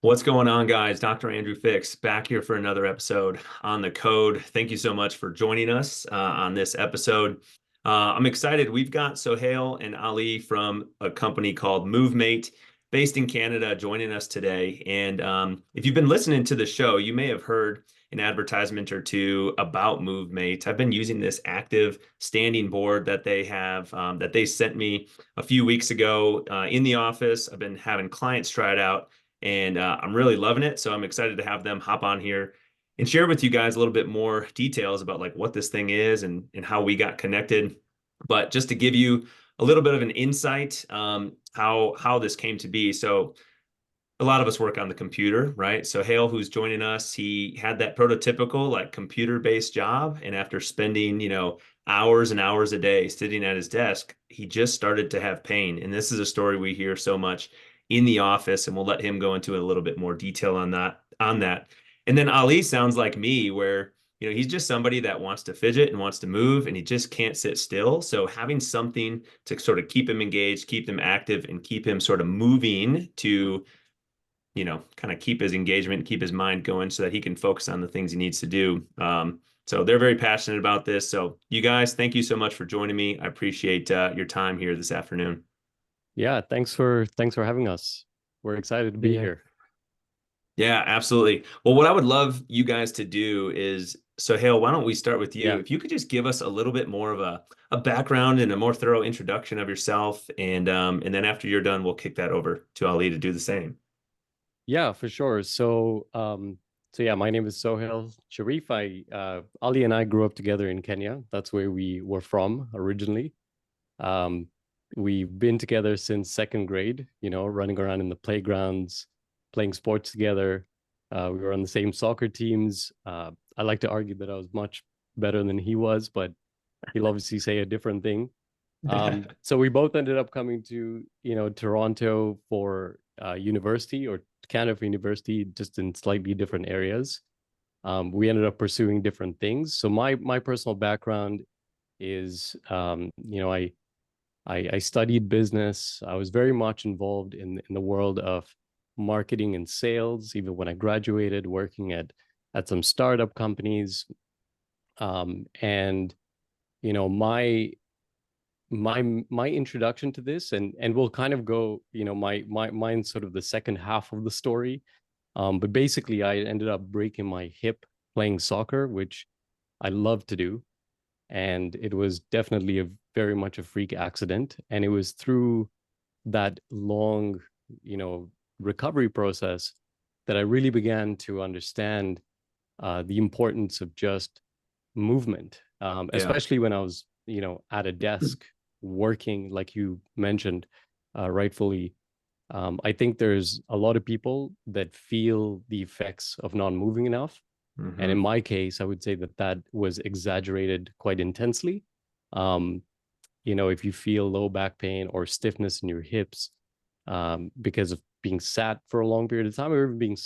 What's going on, guys? Dr. Andrew Fix back here for another episode on the code. Thank you so much for joining us on this episode. I'm excited. We've got Sohail and Ali from a company called Movemate based in Canada joining us today. And if you've been listening to the show, you may have heard an advertisement or two about Movemate. I've been using this active standing board that they have that they sent me a few weeks ago in the office. I've been having clients try it out and I'm really loving it. So I'm excited to have them hop on here and share with you guys a little bit more details about like what this thing is and how we got connected. But just to give you a little bit of an insight, how this came to be. So a lot of us work on the computer, right? So Hale, who's joining us, he had that prototypical like computer-based job, and after spending, hours and hours a day sitting at his desk, he just started to have pain. And this is a story we hear so much in the office, and we'll let him go into a little bit more detail on that. And then Ali sounds like me, where he's just somebody that wants to fidget and wants to move, and he just can't sit still. So having something to sort of keep him engaged, keep him active, and keep him sort of moving to kind of keep his engagement, keep his mind going so that he can focus on the things he needs to do. So they're very passionate about this. So you guys, thank you so much for joining me. I appreciate your time here this afternoon. Yeah, thanks for having us. We're excited to be Yeah. here. Yeah, absolutely. Well, what I would love you guys to do is, so Hale, why don't we start with you? Yeah. If you could just give us a little bit more of a background and a more thorough introduction of yourself, and then after you're done, we'll kick that over to Ali to do the same. Yeah, for sure. So yeah, my name is Sohail Shariff. Ali and I grew up together in Kenya. That's where we were from originally. Um, we've been together since second grade, running around in the playgrounds, playing sports together. We were on the same soccer teams. I like to argue that I was much better than he was, but he'll obviously say a different thing. So we both ended up coming to, Toronto for university, or Canada for university, just in slightly different areas. We ended up pursuing different things. So my personal background is, I studied business. I was very much involved in the world of marketing and sales, even when I graduated, working at some startup companies. And my introduction to this, and we'll kind of go, mine's sort of the second half of the story. But basically I ended up breaking my hip playing soccer, which I love to do. And it was definitely a very much a freak accident. And it was through that long, recovery process that I really began to understand the importance of just movement, especially when I was, at a desk working, like you mentioned, rightfully. I think there's a lot of people that feel the effects of not moving enough. And in my case, I would say that was exaggerated quite intensely. Um, if you feel low back pain or stiffness in your hips, because of being sat for a long period of time, or even being,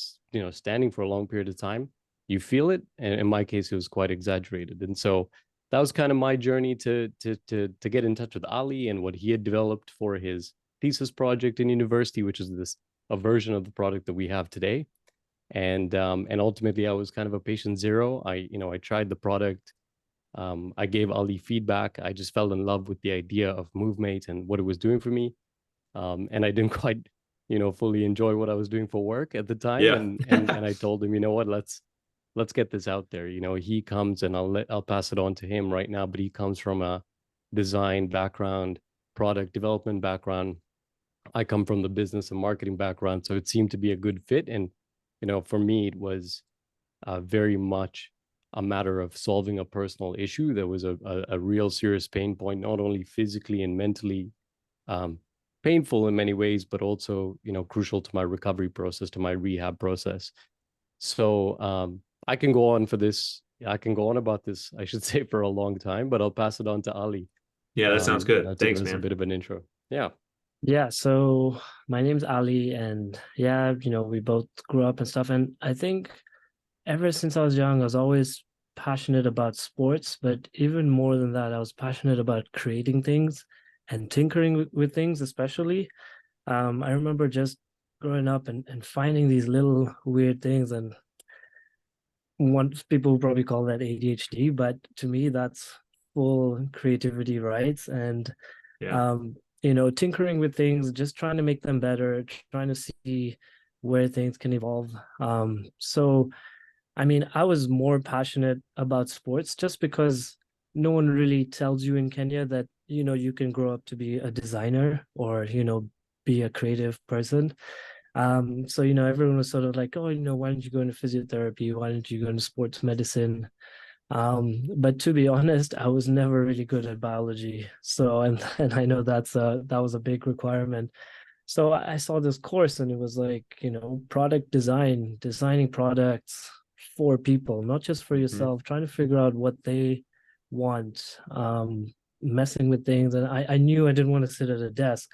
standing for a long period of time, you feel it. And in my case, it was quite exaggerated. And so that was kind of my journey to get in touch with Ali and what he had developed for his thesis project in university, which is a version of the product that we have today. And ultimately, I was kind of a patient zero. I tried the product. I gave Ali feedback. I just fell in love with the idea of Movemate and what it was doing for me. And I didn't quite, fully enjoy what I was doing for work at the time. Yeah. And I told him, you know what, let's get this out there. He comes, and I'll pass it on to him right now, but he comes from a design background, product development background. I come from the business and marketing background, so it seemed to be a good fit. And for me, it was very much a matter of solving a personal issue. There was a real serious pain point, not only physically and mentally painful in many ways, but also, crucial to my recovery process, to my rehab process. So I can go on for this. I can go on about this, I should say, for a long time, but I'll pass it on to Ali. Yeah, that sounds good. To give Thanks, us a man. bit of an intro. Yeah. Yeah, so my name's Ali, and yeah, we both grew up and stuff. And I think ever since I was young, I was always passionate about sports, but even more than that, I was passionate about creating things and tinkering with things, especially. I remember just growing up and finding these little weird things. And once people probably call that ADHD, but to me, that's full creativity, right? And Yeah. tinkering with things, just trying to make them better, trying to see where things can evolve. So I mean, I was more passionate about sports just because no one really tells you in Kenya that, you can grow up to be a designer or, be a creative person. So, everyone was sort of like, oh, why don't you go into physiotherapy? Why don't you go into sports medicine? But to be honest, I was never really good at biology. So, and I know that was a big requirement. So I saw this course and it was like, product design, designing products for people, not just for yourself, trying to figure out what they want, messing with things. And I knew I didn't want to sit at a desk.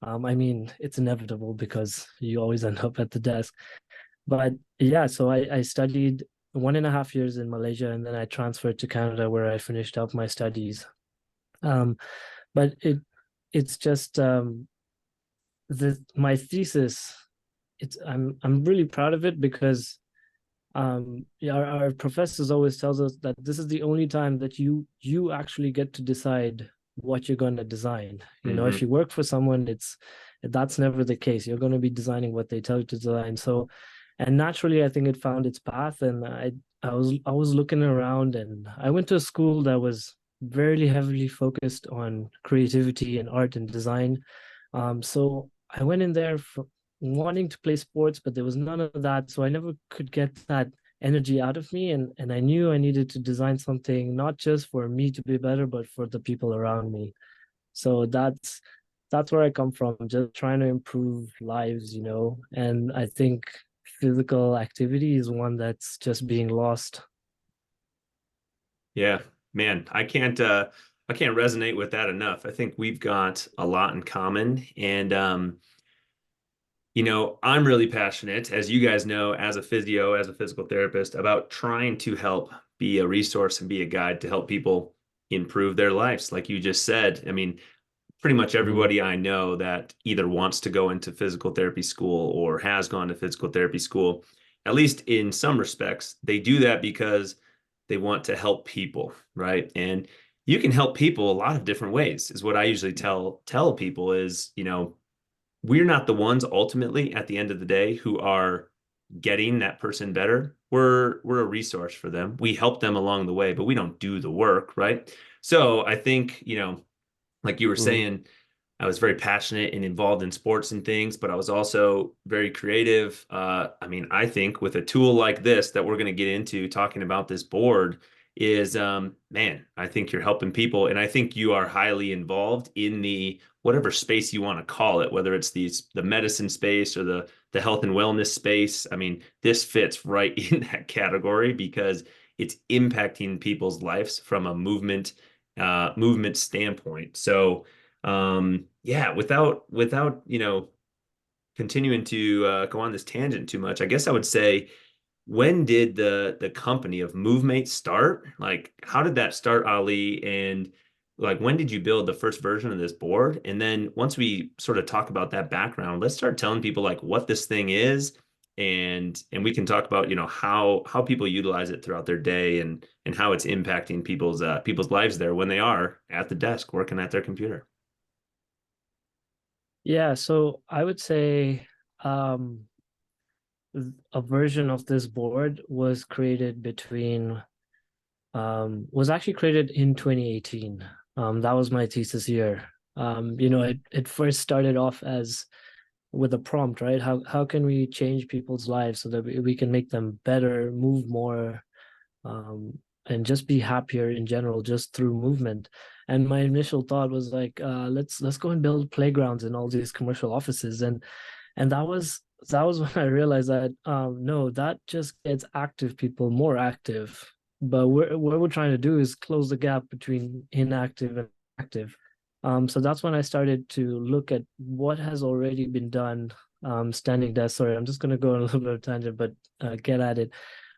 I mean, it's inevitable because you always end up at the desk. But yeah, so I studied 1.5 years in Malaysia and then I transferred to Canada where I finished up my studies. Um, but it's just my thesis, I'm really proud of it because yeah, our professors always tells us that this is the only time that you actually get to decide what you're going to design. If you work for someone, that's never the case. You're going to be designing what they tell you to design. So, and naturally, I think it found its path. And I was looking around, and I went to a school that was very heavily focused on creativity and art and design. So I went in there for wanting to play sports, but there was none of that. So I never could get that energy out of me. And I knew I needed to design something not just for me to be better, but for the people around me. So that's where I come from, just trying to improve lives. And I think physical activity is one that's just being lost. Yeah, man, I can't resonate with that enough. I think we've got a lot in common. And I'm really passionate, as you guys know, as a physio, as a physical therapist, about trying to help be a resource and be a guide to help people improve their lives. Like you just said, I mean, pretty much Mhm. everybody I know that either wants to go into physical therapy school or has gone to physical therapy school, at least in some respects, they do that because they want to help people, right? And you can help people a lot of different ways, is what I usually tell people is, we're not the ones ultimately at the end of the day who are getting that person better. We're a resource for them. We help them along the way, but we don't do the work, right? So I think, like you were Mhm. saying, I was very passionate and involved in sports and things, but I was also very creative. I mean, I think with a tool like this that we're going to get into talking about this board is, man, I think you're helping people. And I think you are highly involved in the whatever space you want to call it, whether it's the medicine space or the health and wellness space. I mean, this fits right in that category because it's impacting people's lives from a movement standpoint. So yeah, without continuing to go on this tangent too much, I guess I would say, when did the company of Movemate start? Like, how did that start, Ali? And like, when did you build the first version of this board? And then once we sort of talk about that background, let's start telling people like what this thing is, and we can talk about how people utilize it throughout their day and how it's impacting people's lives there when they are at the desk working at their computer. Yeah, so I would say um, a version of this board was actually created in 2018. That was my thesis year. It first started off as with a prompt, right? How can we change people's lives so that we can make them better, move more, and just be happier in general, just through movement. And my initial thought was like, let's go and build playgrounds in all these commercial offices, and that was when I realized that no, that just gets active people more active. But what we're trying to do is close the gap between inactive and active. So that's when I started to look at what has already been done. Standing desk. Sorry, I'm just going to go on a little bit of tangent, but get at it.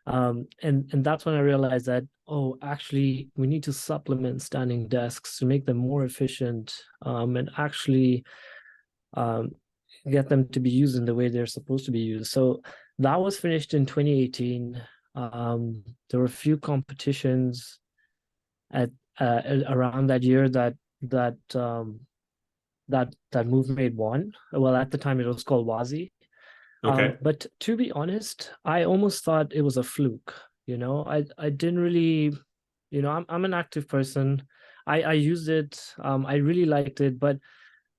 And that's when I realized that, oh, actually, we need to supplement standing desks to make them more efficient, and actually um, get them to be used in the way they're supposed to be used. So that was finished in 2018. There were a few competitions at around that year that that Movemate won. Well, at the time it was called Wazi. Okay. But to be honest, I almost thought it was a fluke. I didn't really, I'm an active person. I used it. I really liked it, but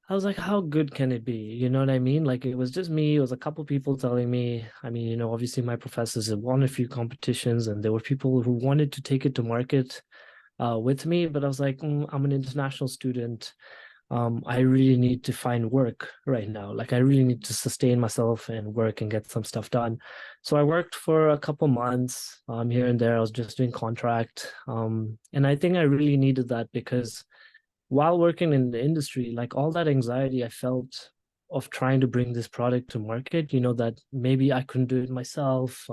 I was like, how good can it be? You know what I mean? Like it was just me. It was a couple people telling me. I mean, obviously my professors had won a few competitions, and there were people who wanted to take it to market with me. But I was like, I'm an international student. I really need to find work right now. Like I really need to sustain myself and work and get some stuff done. So I worked for a couple months here and there. I was just doing contract. And I think I really needed that because while working in the industry, like all that anxiety I felt of trying to bring this product to market, that maybe I couldn't do it myself.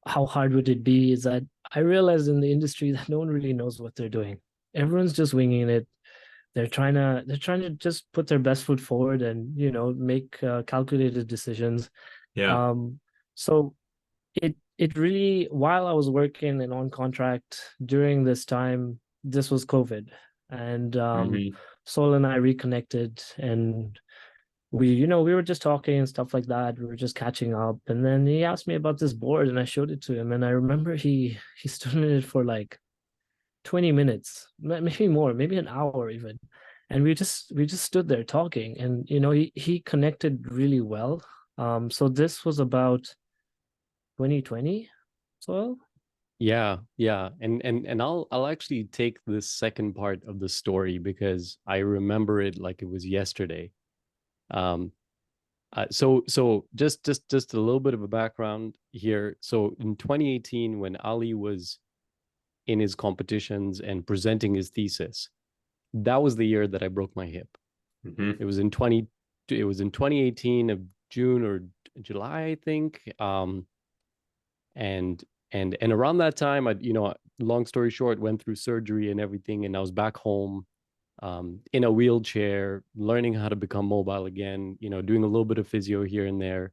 How hard would it be? Is that I realized in the industry that no one really knows what they're doing. Everyone's just winging it. They're trying to just put their best foot forward and make calculated decisions. Yeah. So it really, while I was working and on contract during this time, this was COVID, and Mhm. Sohail and I reconnected, and we were just talking and stuff like that. We were just catching up, and then he asked me about this board, and I showed it to him, and I remember he stood in it for like 20 minutes, maybe more, maybe an hour even. And we just stood there talking, and he connected really well. So this was about 2020, so Yeah, yeah. And I'll actually take this second part of the story because I remember it like it was yesterday. Um, so just a little bit of a background here. So in 2018, when Ali was in his competitions and presenting his thesis, that was the year that I broke my hip. Mhm. It was in 2018 of June or July, I think. And and around that time, long story short, went through surgery and everything, and I was back home, in a wheelchair, learning how to become mobile again, doing a little bit of physio here and there.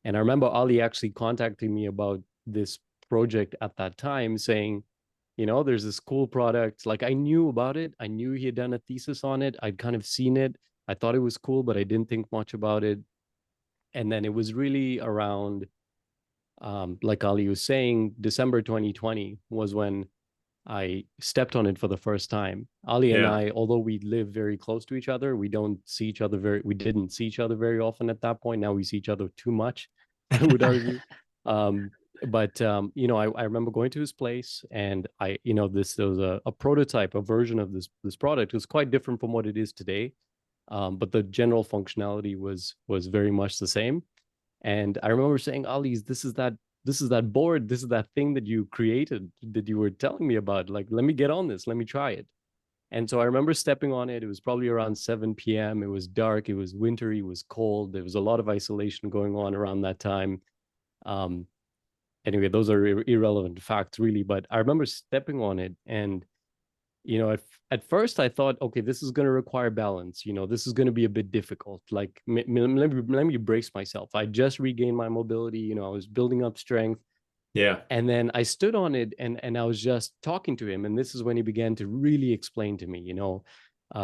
And I remember Ali actually contacting me about this project at that time, saying, there's this cool product. Like I knew about it. I knew he had done a thesis on it. I'd kind of seen it. I thought it was cool, but I didn't think much about it. And then it was really around, like Ali was saying, December 2020 was when I stepped on it for the first time. Ali and Yeah. I, although we live very close to each other, we didn't see each other very often at that point. Now we see each other too much, I would argue. Um, but I remember going to his place, and there was a prototype, a version of this product. It was quite different from what it is today. But the general functionality was very much the same. And I remember saying, Ali, this is that board, this is that thing that you created, that you were telling me about. Like, let me get on this, let me try it. And so I remember stepping on it. It was probably around 7 p.m. It was dark, it was wintry, it was cold. There was a lot of isolation going on around that time. Um, anyway, those are irrelevant facts, really. But I remember stepping on it, and at first I thought, okay, this is going to require balance. This is going to be a bit difficult. Like, let me brace myself. I just regained my mobility. I was building up strength. Yeah. And then I stood on it, and I was just talking to him. And this is when he began to really explain to me,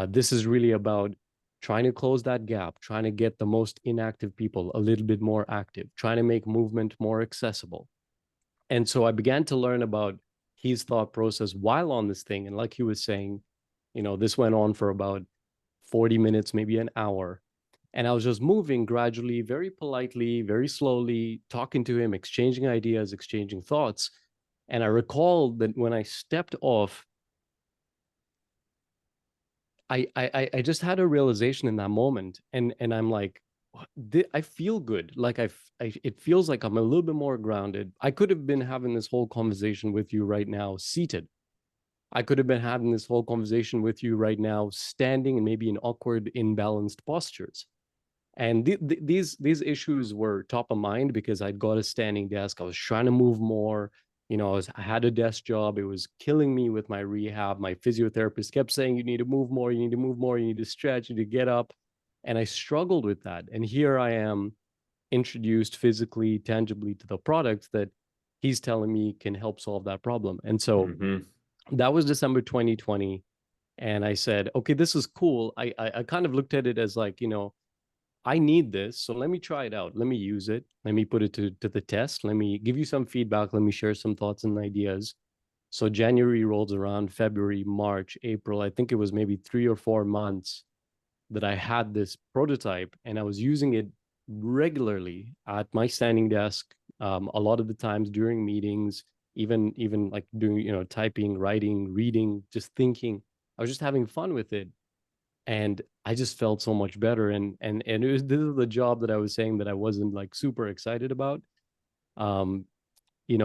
this is really about trying to close that gap, trying to get the most inactive people a little bit more active, trying to make movement more accessible. And so I began to learn about his thought process while on this thing. And like he was saying, this went on for about 40 minutes, maybe an hour. And I was just moving gradually, very politely, very slowly, talking to him, exchanging ideas, exchanging thoughts. And I recall that when I stepped off, I just had a realization in that moment, and I'm like, I feel good. Like it feels like I'm a little bit more grounded. I could have been having this whole conversation with you right now seated. I could have been having this whole conversation with you right now standing, and maybe in awkward, imbalanced postures. And these issues were top of mind because I'd got a standing desk. I was trying to move more. I had a desk job. It was killing me with my rehab. My physiotherapist kept saying, you need to move more, you need to move more, you need to stretch, you need to get up. And I struggled with that. And here I am, introduced physically, tangibly to the product that he's telling me can help solve that problem. And so that was December 2020. And I said, okay, this is cool. I kind of looked at it as like, I need this. So let me try it out. Let me use it. Let me put it to the test. Let me give you some feedback. Let me share some thoughts and ideas. So January rolls around, February, March, April. I think it was maybe 3 or 4 months that I had this prototype, and I was using it regularly at my standing desk, a lot of the times during meetings, even like doing, typing, writing, reading, just thinking. I was just having fun with it, and I just felt so much better. And this is the job that I was saying that I wasn't like super excited about. Um,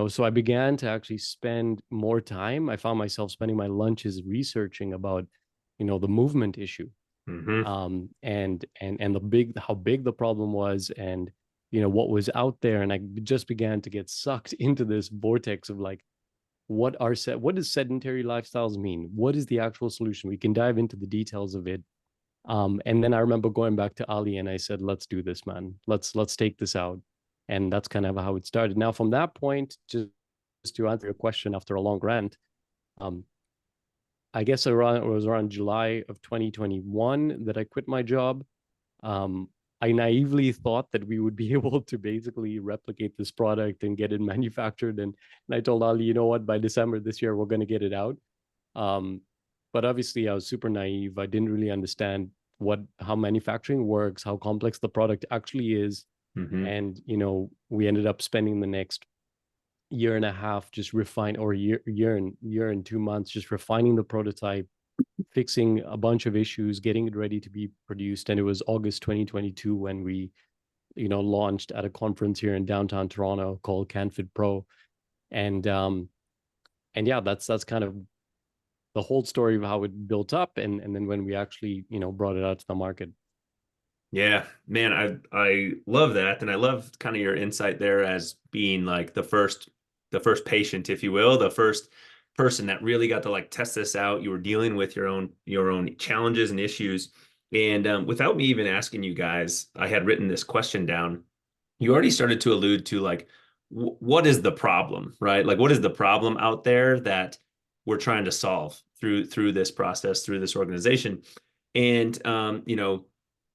so I began to actually spend more time. I found myself spending my lunches researching about, the movement issue, and how big the problem was, and what was out there. And I just began to get sucked into this vortex of like, what does sedentary lifestyles mean? What is the actual solution? We can dive into the details of it. And then I remember going back to Ali and I said, let's do this, man. Let's take this out. And that's kind of how it started. Now, from that point, just to answer your question after a long rant, um, I guess it was around July of 2021 that I quit my job. Um, I naively thought that we would be able to basically replicate this product and get it manufactured. And I told Ali, you know what, by December this year, we're going to get it out. Um, but obviously, I was super naive. I didn't really understand how manufacturing works, how complex the product actually is. And, we ended up spending the next year and a half just or year and 2 months just refining the prototype, fixing a bunch of issues, getting it ready to be produced. And it was August 2022 when we, launched at a conference here in downtown Toronto called CanFit Pro. And yeah, that's kind of the whole story of how it built up, and then when we actually, brought it out to the market. Yeah, man, I love that. And I love kind of your insight there as being like the first patient, if you will, the first person that really got to like test this out. You were dealing with your own challenges and issues. And without me even asking you guys, I had written this question down. You already started to allude to like what is the problem, right? Like what is the problem out there that we're trying to solve through this process, through this organization. And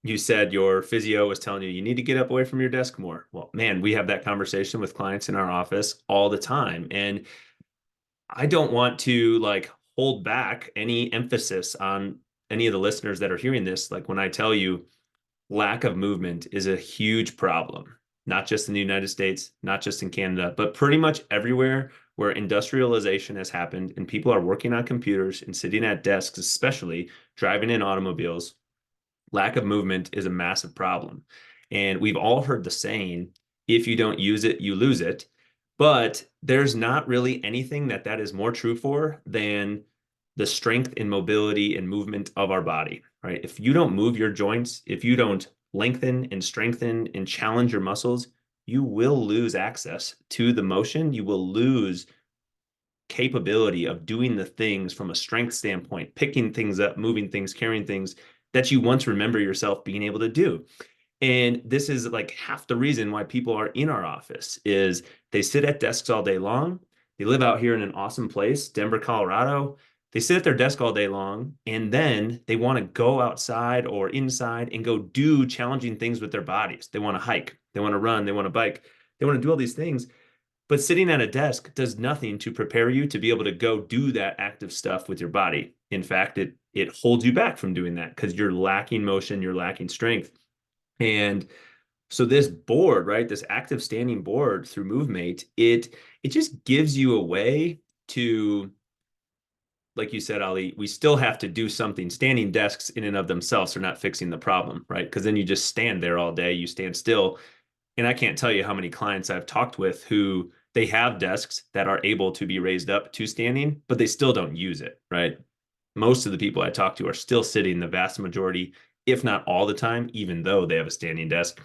you said your physio was telling you need to get up away from your desk more. Well, man, we have that conversation with clients in our office all the time. And I don't want to like hold back any emphasis on any of the listeners that are hearing this. Like when I tell you lack of movement is a huge problem, not just in the United States, not just in Canada, but pretty much everywhere where industrialization has happened and people are working on computers and sitting at desks, especially driving in automobiles. Lack of movement is a massive problem. And we've all heard the saying, if you don't use it, you lose it. But there's not really anything that is more true for than the strength and mobility and movement of our body, right? If you don't move your joints, if you don't lengthen and strengthen and challenge your muscles, you will lose access to the motion. You will lose capability of doing the things from a strength standpoint, picking things up, moving things, carrying things that you once remember yourself being able to do. And this is like half the reason why people are in our office is they sit at desks all day long. They live out here in an awesome place, Denver, Colorado. They sit at their desk all day long, and then they want to go outside or inside and go do challenging things with their bodies. They want to hike, they want to run, they want to bike, they want to do all these things. But sitting at a desk does nothing to prepare you to be able to go do that active stuff with your body. In fact, it holds you back from doing that because you're lacking motion, you're lacking strength. And so this board, right, this active standing board through Movemate, it just gives you a way to, like you said, Ali, we still have to do something. Standing desks in and of themselves are not fixing the problem, right? Because then you just stand there all day, you stand still. And I can't tell you how many clients I've talked with who they have desks that are able to be raised up to standing, but they still don't use it, right? Most of the people I talk to are still sitting the vast majority, if not all the time, even though they have a standing desk.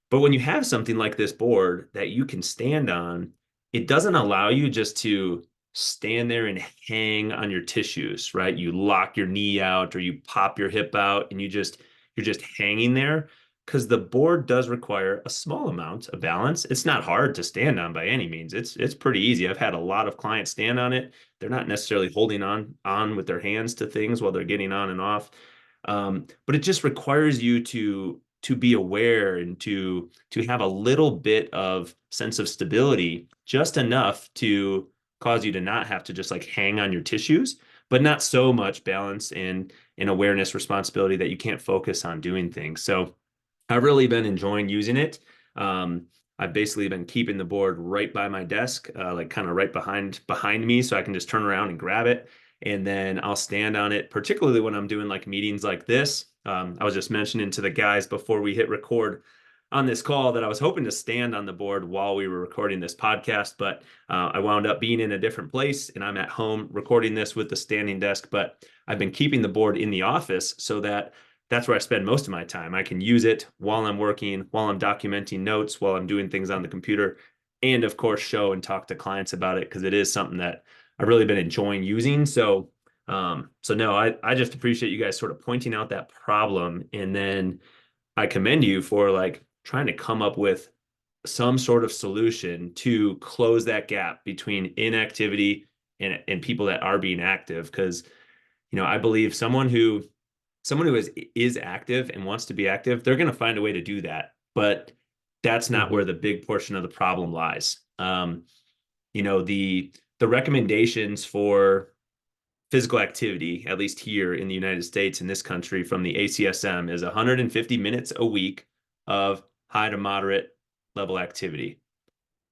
But when you have something like this board that you can stand on, it doesn't allow you just to stand there and hang on your tissues, right? You lock your knee out or you pop your hip out and you just you're just hanging there, because the board does require a small amount of balance. It's not hard to stand on by any means. It's pretty easy. I've had a lot of clients stand on it. They're not necessarily holding on with their hands to things while they're getting on and off. But it just requires you to be aware and to have a little bit of sense of stability, just enough to cause you to not have to just like hang on your tissues, but not so much balance and awareness responsibility that you can't focus on doing things. So I've really been enjoying using it. I've basically been keeping the board right by my desk, like kind of right behind me, so I can just turn around and grab it, and then I'll stand on it, particularly when I'm doing like meetings like this. I was just mentioning to the guys before we hit record on this call that I was hoping to stand on the board while we were recording this podcast, but I wound up being in a different place, and I'm at home recording this with the standing desk. But I've been keeping the board in the office so that that's where I spend most of my time. I can use it while I'm working, while I'm documenting notes, while I'm doing things on the computer, and of course, show and talk to clients about it, because it is something that I've really been enjoying using. So no, I just appreciate you guys sort of pointing out that problem. And then I commend you for like trying to come up with some sort of solution to close that gap between inactivity and people that are being active. Because, I believe someone who is active and wants to be active, they're going to find a way to do that. But that's not where the big portion of the problem lies. The recommendations for physical activity, at least here in the United States, in this country, from the ACSM, is 150 minutes a week of high to moderate level activity.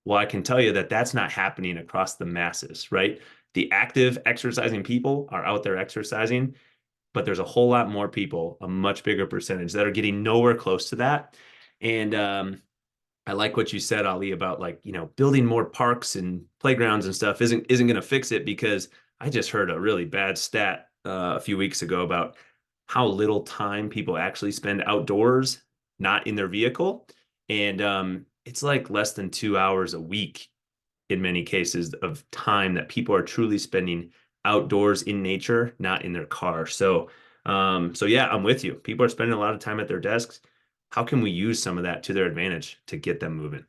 Well, I can tell you that that's not happening across the masses, right? The active exercising people are out there exercising, but there's a whole lot more people, a much bigger percentage, that are getting nowhere close to that. And I like what you said, Ali, about like, building more parks and playgrounds and stuff isn't going to fix it, because I just heard a really bad stat a few weeks ago about how little time people actually spend outdoors, not in their vehicle. And it's like less than 2 hours a week in many cases of time that people are truly spending outdoors in nature, not in their car. So yeah, I'm with you. People are spending a lot of time at their desks. How can we use some of that to their advantage to get them moving?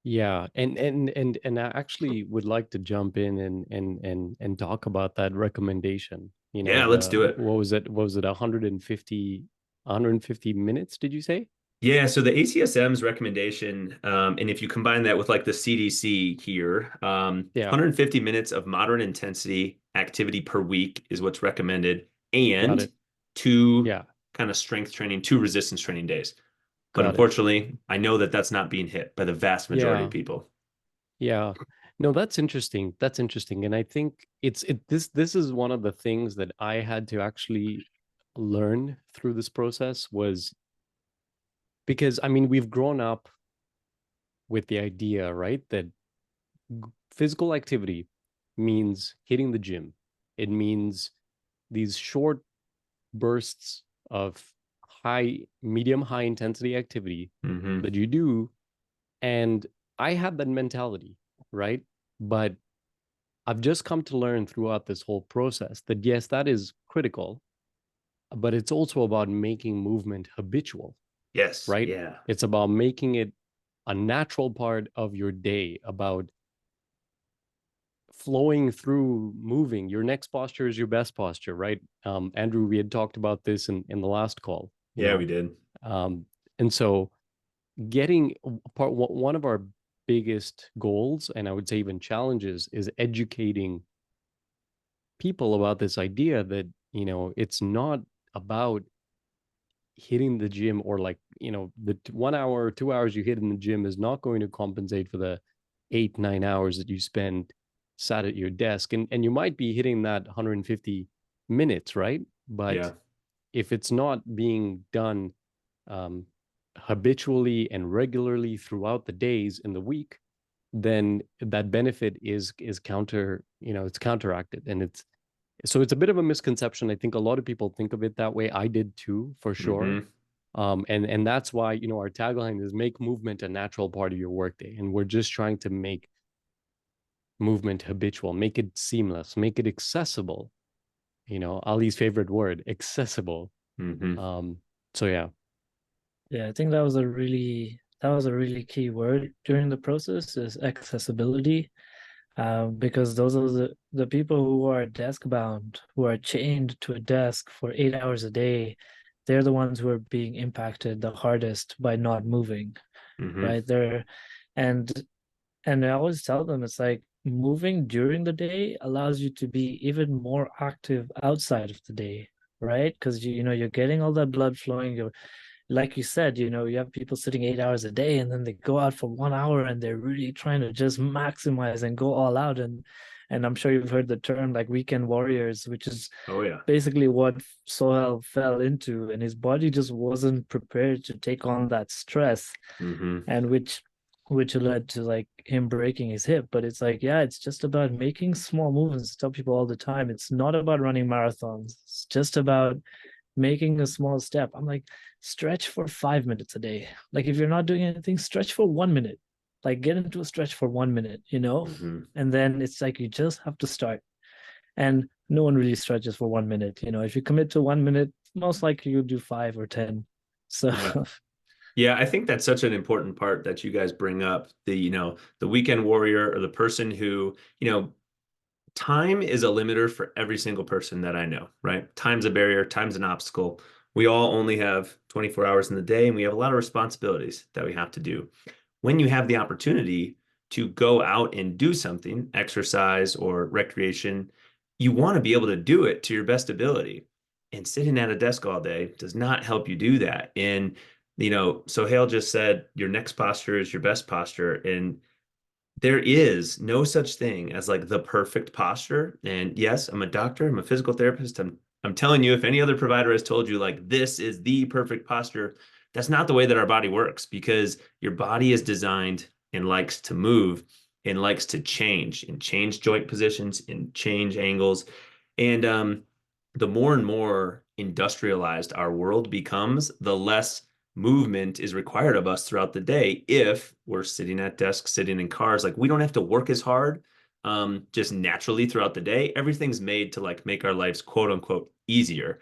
Yeah, and I actually would like to jump in and talk about that recommendation. Yeah, let's The do it. what was it? What was it? 150 minutes, did you say? Yeah, so the ACSM's recommendation, and if you combine that with like the CDC here, Yeah, 150 minutes of moderate intensity activity per week is what's recommended, got and it. two Yeah, kind of strength training, two resistance training days. But got it. unfortunately, I know that that's not being hit by the vast majority of Yeah, people. yeah. No, that's interesting. That's interesting. And I think this is one of the things that I had to actually learn through this process, was because I mean, we've grown up with the idea, right, that physical activity means hitting the gym. It means these short bursts of medium, high intensity activity Hmm. that you do. And I had that mentality, right? But I've just come to learn throughout this whole process that yes, that is critical, but it's also about making movement habitual, Yes. right? Yeah. It's about making it a natural part of your day, about flowing through moving. Your next posture is your best posture, right? Andrew, we had talked about this in the last call, Yeah, we did. um, and so getting one of our biggest goals, and I would say even challenges, is educating people about this idea that it's not about hitting the gym, or like the 1 hour or 2 hours you hit in the gym is not going to compensate for the 8-9 hours that you spend sat at your desk, and you might be hitting that 150 minutes, right? But Yeah. if it's not being done um, habitually and regularly throughout the days in the week, then that benefit is it's counteracted. And it's a bit of a misconception. I think a lot of people think of it that way. I did too, for sure. Hmm. And that's why our tagline is make movement a natural part of your workday, and we're just trying to make movement habitual, make it seamless, make it accessible. Ali's favorite word, accessible. Mm-hmm. So yeah. Yeah, I think that was a really key word during the process is accessibility. Because those are the people who are desk bound, who are chained to a desk for 8 hours a day, they're the ones who are being impacted the hardest by not moving, Mm-hmm. right? And and I always tell them it's like moving during the day allows you to be even more active outside of the day, right? Because you're getting all that blood flowing, you're like you said, you have people sitting 8 hours a day and then they go out for 1 hour and they're really trying to just maximize and go all out. And I'm sure you've heard the term like weekend warriors, which is Oh yeah. basically what Sohail fell into, and his body just wasn't prepared to take on that stress, Mm-hmm. and which led to like him breaking his hip. But it's like, yeah, it's just about making small movements. I tell people all the time, it's not about running marathons. It's just about making a small step. I'm like, stretch for 5 minutes a day. Like if you're not doing anything, stretch for 1 minute. Like get into a stretch for 1 minute, Mm-hmm. and then it's like you just have to start. And no one really stretches for 1 minute. If you commit to 1 minute, most likely you'll do 5 or 10. So Yeah. Yeah, I think that's such an important part that you guys bring up. The weekend warrior or the person who, time is a limiter for every single person that I know, right? Time's a barrier, time's an obstacle. We all only have 24 hours in the day, and we have a lot of responsibilities that we have to do. When you have the opportunity to go out and do something, exercise or recreation, you want to be able to do it to your best ability. And sitting at a desk all day does not help you do that. And, Sohail just said your next posture is your best posture. And there is no such thing as like the perfect posture. And yes, I'm a doctor, I'm a physical therapist. I'm telling you, if any other provider has told you like this is the perfect posture, that's not the way that our body works because your body is designed and likes to move and likes to change and change joint positions and change angles. And the more and more industrialized our world becomes, the less movement is required of us throughout the day if we're sitting at desks, sitting in cars. Like we don't have to work as hard just naturally throughout the day. Everything's made to like make our lives quote unquote easier.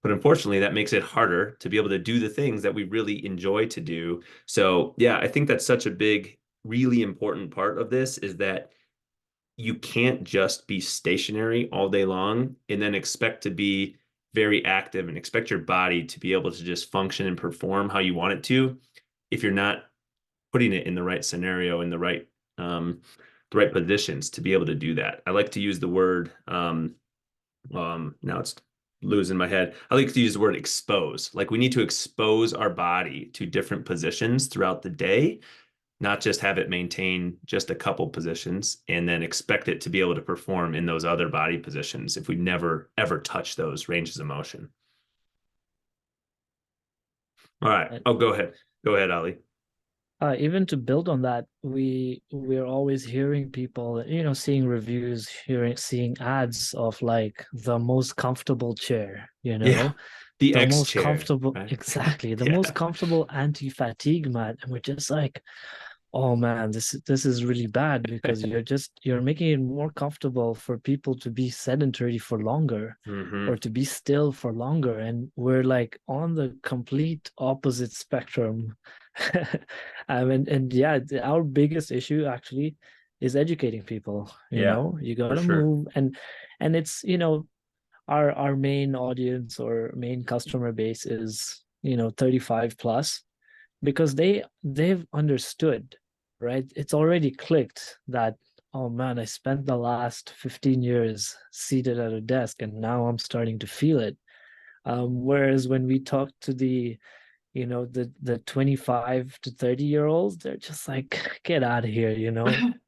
But unfortunately, that makes it harder to be able to do the things that we really enjoy to do. So yeah, I think that's such a big, really important part of this is that you can't just be stationary all day long and then expect to be very active and expect your body to be able to just function and perform how you want it to if you're not putting it in the right scenario in the right positions to be able to do that. I like to use the word now it's losing my head. I like to use the word expose. Like we need to expose our body to different positions throughout the day, not just have it maintain just a couple positions and then expect it to be able to perform in those other body positions if we never ever touch those ranges of motion. All right. Oh, go ahead. Go ahead, Ali. even to build on that, we're always hearing people, seeing reviews, seeing ads of like the most comfortable chair, Yeah. The the X most chair, comfortable, right? exactly, the Yeah. most comfortable anti-fatigue mat. And we're just like, oh man, this is really bad because you're making it more comfortable for people to be sedentary for longer Mm-hmm. or to be still for longer. And we're like on the complete opposite spectrum. And yeah, our biggest issue actually is educating people. Yeah, You for gotta sure. move, and it's our main audience or main customer base is 35 plus, because they've understood, right? It's already clicked that, oh man, I spent the last 15 years seated at a desk and now I'm starting to feel it. Whereas when we talk to the 25 to 30-year olds, they're just like, get out of here,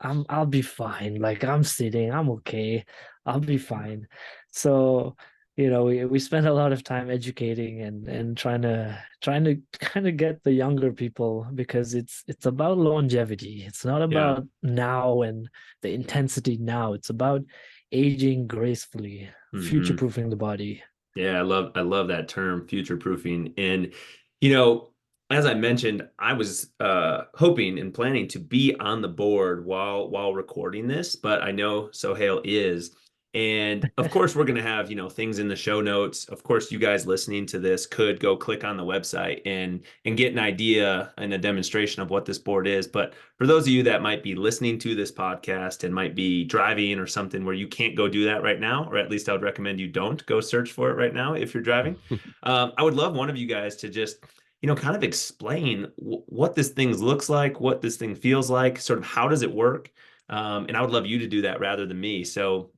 I'll be fine. Like I'm sitting, I'm okay, I'll be fine. So we spend a lot of time educating and trying to kind of get the younger people, because it's about longevity. It's not Yeah. about now and the intensity now. It's about aging gracefully, future Mm-hmm. proofing the body. Yeah, I love that term, future proofing. And you know, as I mentioned, I was hoping and planning to be on the board while recording this, but I know Sohail is. And of course, we're going to have, things in the show notes. Of course, you guys listening to this could go click on the website and get an idea and a demonstration of what this board is. But for those of you that might be listening to this podcast and might be driving or something where you can't go do that right now, or at least I would recommend you don't go search for it right now if you're driving. I would love one of you guys to just kind of explain what this thing looks like, what this thing feels like, sort of how does it work. And I would love you to do that rather than me. So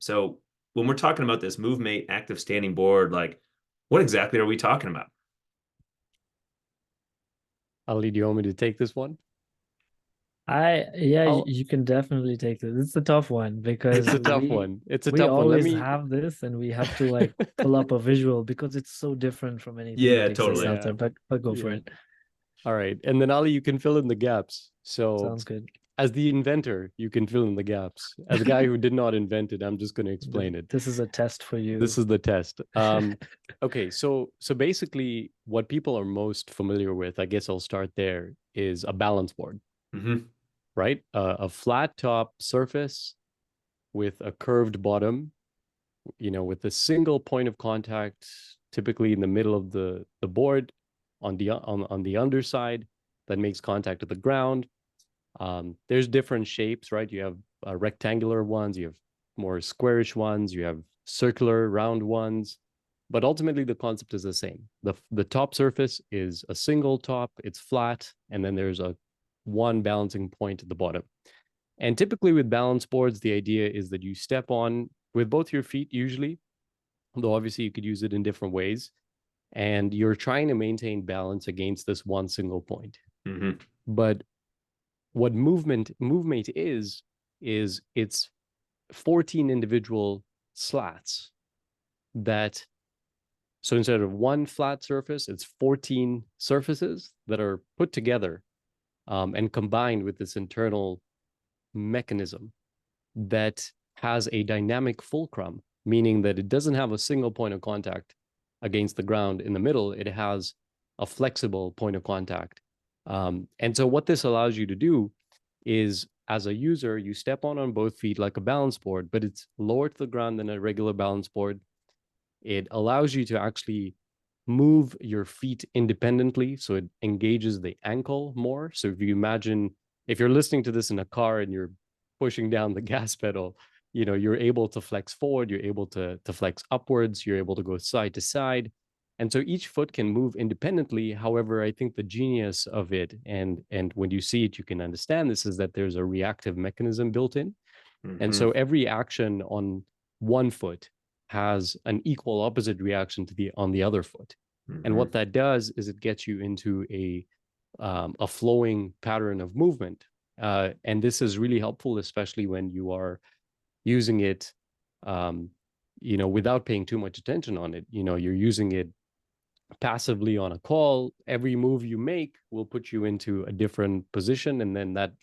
when we're talking about this Movemate active standing board, like what exactly are we talking about? Ali, do you want me to take this one? You can definitely take this. It's a tough one because It's a tough one. It's a we tough one. Let always me. have this and we have to like pull up a visual because it's so different from anything Yeah, that exists totally. out there. But go for Yeah. it. All right. And then Ali, you can fill in the gaps. So Sounds good. as the inventor, you can fill in the gaps. As a guy who did not invent it, I'm just going to explain it. This is a test for you. This is the test. Okay, so basically what people are most familiar with, I guess I'll start there, is a balance board, right? A flat top surface with a curved bottom, with a single point of contact, typically in the middle of the board on the underside that makes contact with the ground. There's different shapes, right? You have rectangular ones, you have more squarish ones, you have circular round ones, but ultimately the concept is the same. The top surface is a single top, it's flat, and then there's one balancing point at the bottom. And typically with balance boards, the idea is that you step on with both your feet usually, though obviously you could use it in different ways, and you're trying to maintain balance against this one single point. But what Movemate is it's 14 individual slats so instead of one flat surface, it's 14 surfaces that are put together and combined with this internal mechanism that has a dynamic fulcrum, meaning that it doesn't have a single point of contact against the ground in the middle. It has a flexible point of contact. And so what this allows you to do is, as a user, you step on both feet like a balance board, but it's lower to the ground than a regular balance board. It allows you to actually move your feet independently, so it engages the ankle more. So if you're listening to this in a car and you're pushing down the gas pedal, you're able to flex forward, you're able to flex upwards, you're able to go side to side. And so each foot can move independently. However, I think the genius of it, and when you see it, you can understand this, is that there's a reactive mechanism built in. And so every action on one foot has an equal opposite reaction on the other foot. And what that does is it gets you into a flowing pattern of movement. And this is really helpful, especially when you are using it, without paying too much attention on it. You're using it passively on a call. Every move you make will put you into a different position, and then that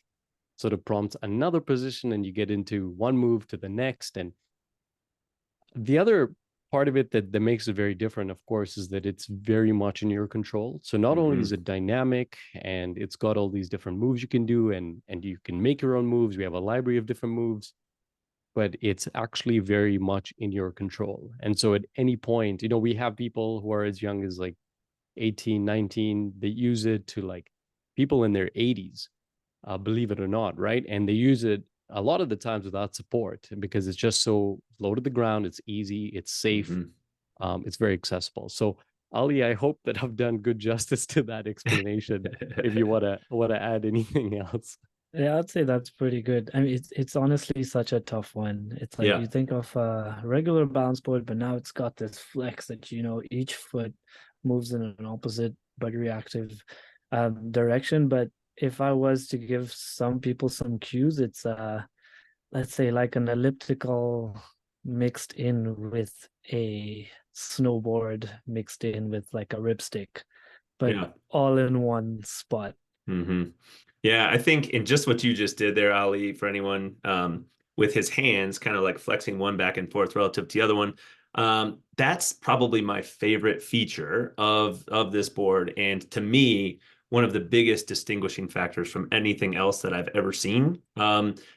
sort of prompts another position, and you get into one move to the next. And the other part of it that makes it very different, of course, is that it's very much in your control. So not only is it dynamic and it's got all these different moves you can do, and you can make your own moves. We have a library of different moves, but it's actually very much in your control. And so at any point, we have people who are as young as like 18, 19, they use it to like people in their 80s, believe it or not, right? And they use it a lot of the times without support because it's just so low to the ground, it's easy, it's safe, it's very accessible. So Ali, I hope that I've done good justice to that explanation. If you want to add anything else. Yeah, I'd say that's pretty good. I mean, it's honestly such a tough one. It's like you think of a regular balance board, but now it's got this flex that each foot moves in an opposite but reactive direction. But if I was to give some people some cues, it's let's say like an elliptical mixed in with a snowboard mixed in with like a ripstick, but all in one spot. Yeah, I think in just what you just did there, Ali, for anyone with his hands kind of like flexing one back and forth relative to the other one, that's probably my favorite feature of this board. And to me, one of the biggest distinguishing factors from anything else that I've ever seen.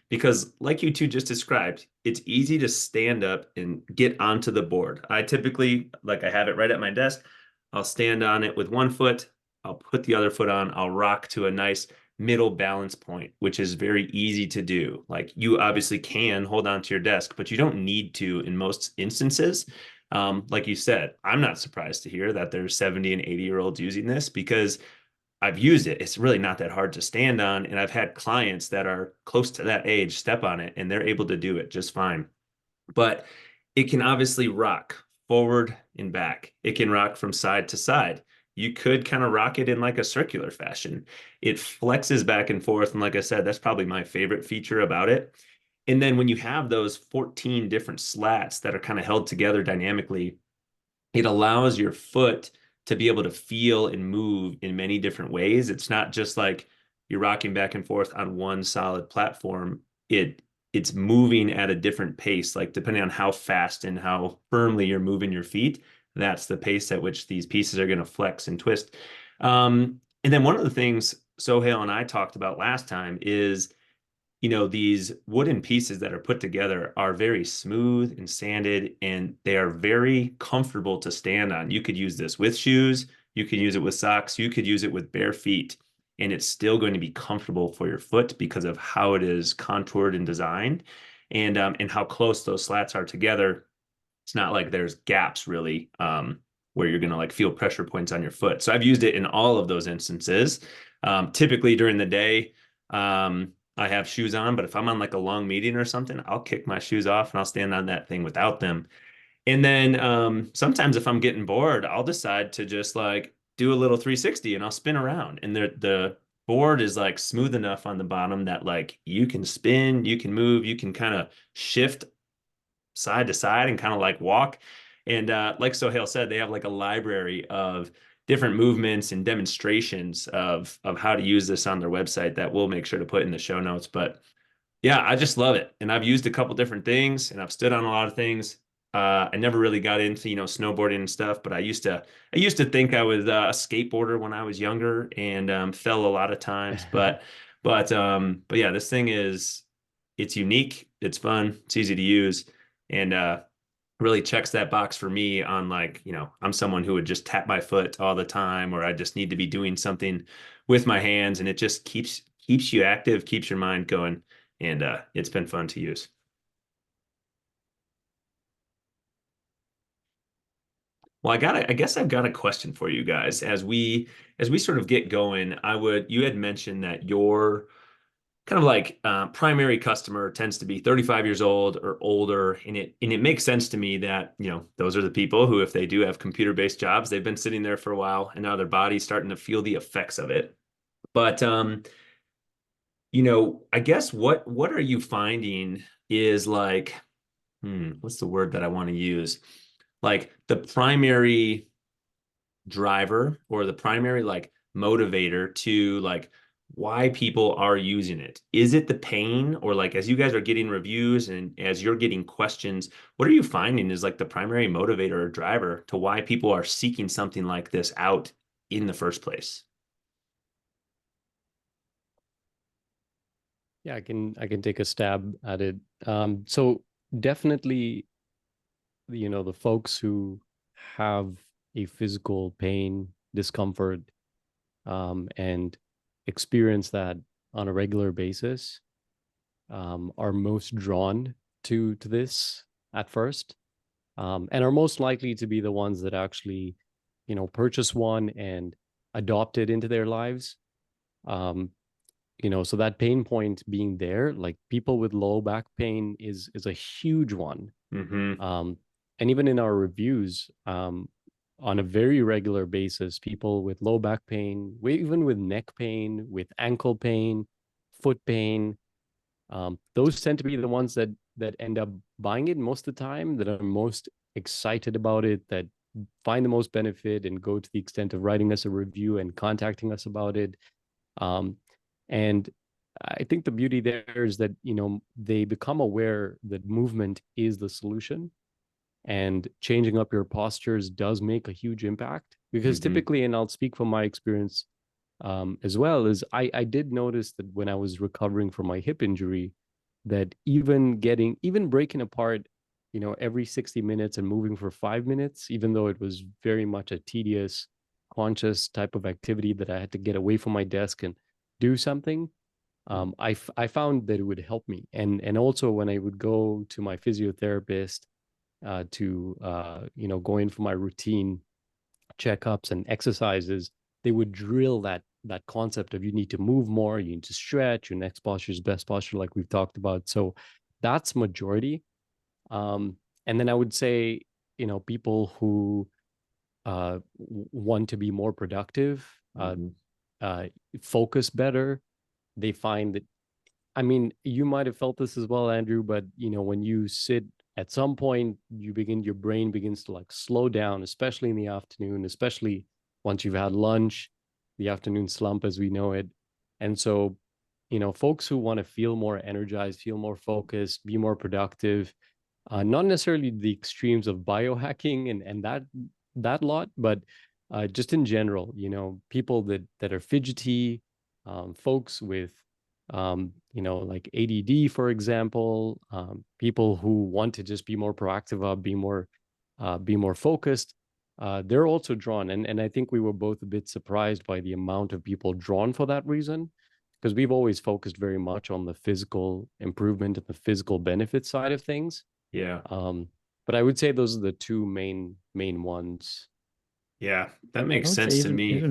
Because like you two just described, it's easy to stand up and get onto the board. I typically, like I have it right at my desk, I'll stand on it with one foot, I'll put the other foot on, I'll rock to a nice middle balance point, which is very easy to do. Like you obviously can hold on to your desk, but you don't need to in most instances. Like you said, I'm not surprised to hear that there's 70 and 80-year-olds using this because I've used it. It's really not that hard to stand on. And I've had clients that are close to that age step on it and they're able to do it just fine. But it can obviously rock forward and back. It can rock from side to side. You could kind of rock it in like a circular fashion. It flexes back and forth. And like I said, that's probably my favorite feature about it. And then when you have those 14 different slats that are kind of held together dynamically, it allows your foot to be able to feel and move in many different ways. It's not just like you're rocking back and forth on one solid platform. It's moving at a different pace, like depending on how fast and how firmly you're moving your feet, that's the pace at which these pieces are going to flex and twist. And then one of the things Sohail and I talked about last time is, these wooden pieces that are put together are very smooth and sanded, and they are very comfortable to stand on. You could use this with shoes, you could use it with socks, you could use it with bare feet, and it's still going to be comfortable for your foot because of how it is contoured and designed, and how close those slats are together. It's not like there's gaps really, where you're going to like feel pressure points on your foot. So I've used it in all of those instances. Typically during the day, I have shoes on, but if I'm on like a long meeting or something, I'll kick my shoes off and I'll stand on that thing without them. And then sometimes if I'm getting bored, I'll decide to just like do a little 360 and I'll spin around. And the board is like smooth enough on the bottom that like you can spin, you can move, you can kind of shift side to side and kind of like walk. And like Sohail said, they have like a library of different movements and demonstrations of how to use this on their website that we'll make sure to put in the show notes. But yeah, I just love it. And I've used a couple different things and I've stood on a lot of things. I never really got into, snowboarding and stuff, but I used to think I was a skateboarder when I was younger and fell a lot of times. But yeah, this thing it's unique, it's fun, it's easy to use, and really checks that box for me on like, I'm someone who would just tap my foot all the time, or I just need to be doing something with my hands, and it just keeps you active, keeps your mind going, and it's been fun to use. Well, I guess I've got a question for you guys as we sort of get going. You had mentioned that your kind of like primary customer tends to be 35 years old or older, and it makes sense to me that those are the people who, if they do have computer-based jobs, they've been sitting there for a while and now their body's starting to feel the effects of it. But I guess what are you finding is like, what's the word that I want to use? Like the primary driver or the primary like motivator to like why people are using it. Is it the pain, or like as you guys are getting reviews and as you're getting questions, what are you finding is like the primary motivator or driver to why people are seeking something like this out in the first place? Yeah, I can take a stab at it. So definitely, the folks who have a physical pain, discomfort, and experience that on a regular basis, are most drawn to this at first, and are most likely to be the ones that actually, purchase one and adopt it into their lives. So that pain point being there, like people with low back pain is a huge one. Mm-hmm. And even in our reviews, on a very regular basis, people with low back pain, even with neck pain, with ankle pain, foot pain, those tend to be the ones that end up buying it most of the time, that are most excited about it, that find the most benefit and go to the extent of writing us a review and contacting us about it. And I think the beauty there is that, they become aware that movement is the solution, and changing up your postures does make a huge impact, because Mm-hmm. typically, and I'll speak from my experience, as well is I did notice that when I was recovering from my hip injury, that even breaking apart, every 60 minutes and moving for 5 minutes, even though it was very much a tedious, conscious type of activity that I had to get away from my desk and do something, I found that it would help me. And also when I would go to my physiotherapist to go in for my routine checkups and exercises, they would drill that concept of you need to move more, you need to stretch, your next posture is best posture, like we've talked about. So that's majority. And then I would say, people who want to be more productive, focus better, they find that, I mean, you might have felt this as well, Andrew, but when you sit at some point, your brain begins to like slow down, especially in the afternoon, especially once you've had lunch, the afternoon slump as we know it. And so, folks who want to feel more energized, feel more focused, be more productive, not necessarily the extremes of biohacking and that lot, but just in general, people that are fidgety, folks with like ADD, for example, people who want to just be more proactive, be more focused. They're also drawn, and I think we were both a bit surprised by the amount of people drawn for that reason, because we've always focused very much on the physical improvement and the physical benefit side of things. Yeah. But I would say those are the two main ones. Yeah, that I makes would say sense to me.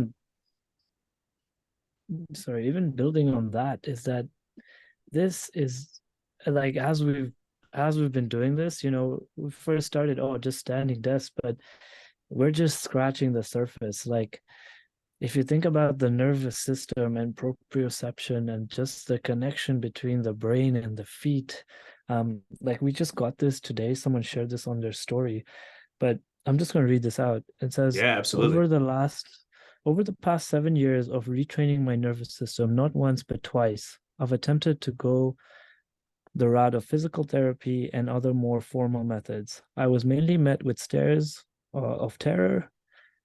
even building on that is that this is like as we've been doing this, we first started, oh, just standing desk, but we're just scratching the surface. Like if you think about the nervous system and proprioception and just the connection between the brain and the feet, like we just got this today. Someone shared this on their story, but I'm just going to read this out. It says, Yeah, absolutely. over the past 7 years of retraining my nervous system, not once but twice, I've attempted to go the route of physical therapy and other more formal methods. I was mainly met with stares of terror,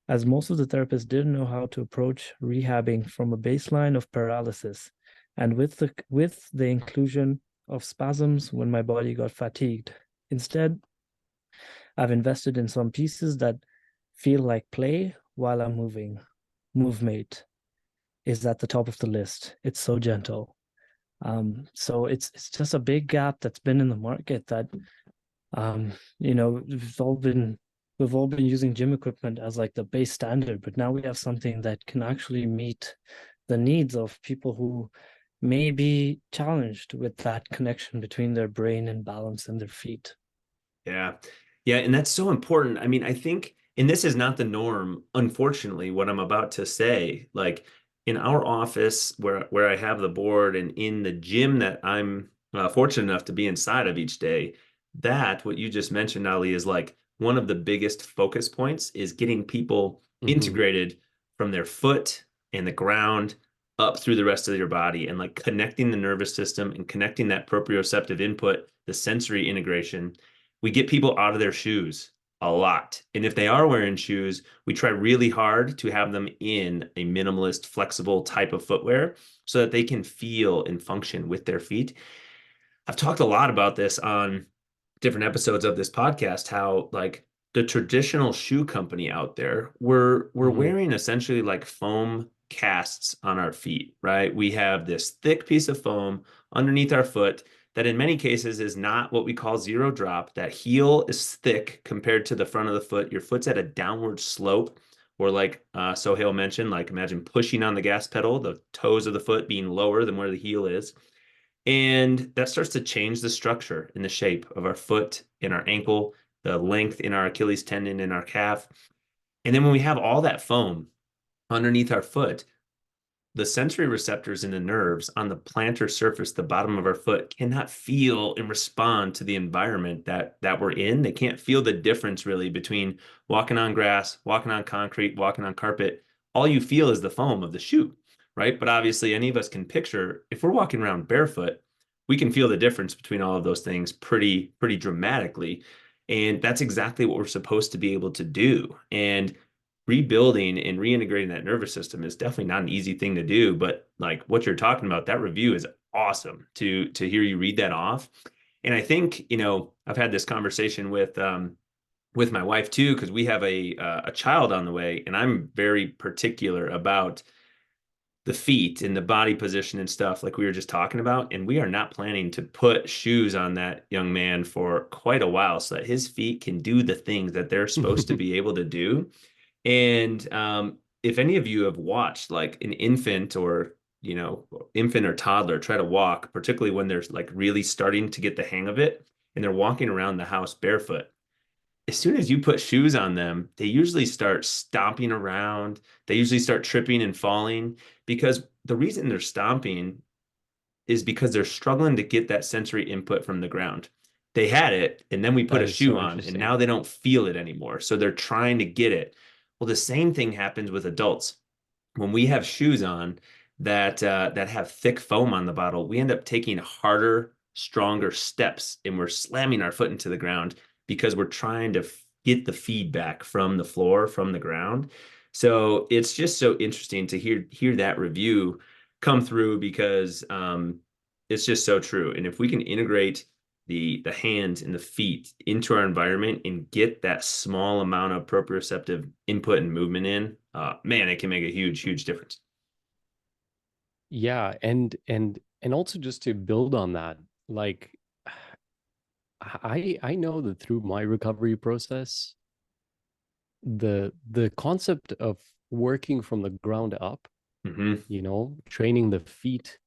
as most of the therapists didn't know how to approach rehabbing from a baseline of paralysis, and with the inclusion of spasms when my body got fatigued. Instead, I've invested in some pieces that feel like play while I'm moving. Movemate is at the top of the list. It's so gentle. So it's just a big gap that's been in the market that we've all been using gym equipment as like the base standard, but now we have something that can actually meet the needs of people who may be challenged with that connection between their brain and balance and their feet. Yeah. Yeah. And that's so important. I mean, I think, and this is not the norm, unfortunately, what I'm about to say. Like in our office where I have the board and in the gym that I'm fortunate enough to be inside of each day, that what you just mentioned, Ali, is like one of the biggest focus points is getting people integrated from their foot and the ground up through the rest of your body and like connecting the nervous system and connecting that proprioceptive input, the sensory integration. We get people out of their shoes a lot. And if they are wearing shoes, we try really hard to have them in a minimalist, flexible type of footwear so that they can feel and function with their feet. I've talked a lot about this on different episodes of this podcast, how like the traditional shoe company out there, we're wearing essentially like foam casts on our feet, right? We have this thick piece of foam underneath our foot that in many cases is not what we call zero drop. That heel is thick compared to the front of the foot. Your foot's at a downward slope, or like Sohail mentioned, like imagine pushing on the gas pedal, the toes of the foot being lower than where the heel is. And that starts to change the structure and the shape of our foot and our ankle, the length in our Achilles tendon and our calf. And then when we have all that foam underneath our foot, the sensory receptors in the nerves on the plantar surface, the bottom of our foot, cannot feel and respond to the environment that we're in. They can't feel the difference really between walking on grass, walking on concrete, walking on carpet. All you feel is the foam of the shoe, right? But obviously, any of us can picture if we're walking around barefoot, we can feel the difference between all of those things pretty dramatically. And that's exactly what we're supposed to be able to do. And rebuilding and reintegrating that nervous system is definitely not an easy thing to do. But like what you're talking about, that review is awesome to hear you read that off. And I think, I've had this conversation with my wife too, because we have a child on the way, and I'm very particular about the feet and the body position and stuff like we were just talking about. And we are not planning to put shoes on that young man for quite a while so that his feet can do the things that they're supposed to be able to do. And if any of you have watched like an infant or infant or toddler try to walk, particularly when they're like really starting to get the hang of it and they're walking around the house barefoot, as soon as you put shoes on them, they usually start stomping around. They usually start tripping and falling, because the reason they're stomping is because they're struggling to get that sensory input from the ground. They had it, and then we put That a is shoe so on, and interesting. now they don't feel it anymore. So they're trying to get it. Well, the same thing happens with adults. When we have shoes on that have thick foam on the bottle, we end up taking harder, stronger steps, and we're slamming our foot into the ground because we're trying to get the feedback from the floor, from the ground. So it's just so interesting to hear that review come through, because it's just so true. And if we can integrate the hands and the feet into our environment and get that small amount of proprioceptive input and movement in, man, it can make a huge, huge difference. Yeah, and also just to build on that, like I know that through my recovery process, the concept of working from the ground up, Mm-hmm. training the feet,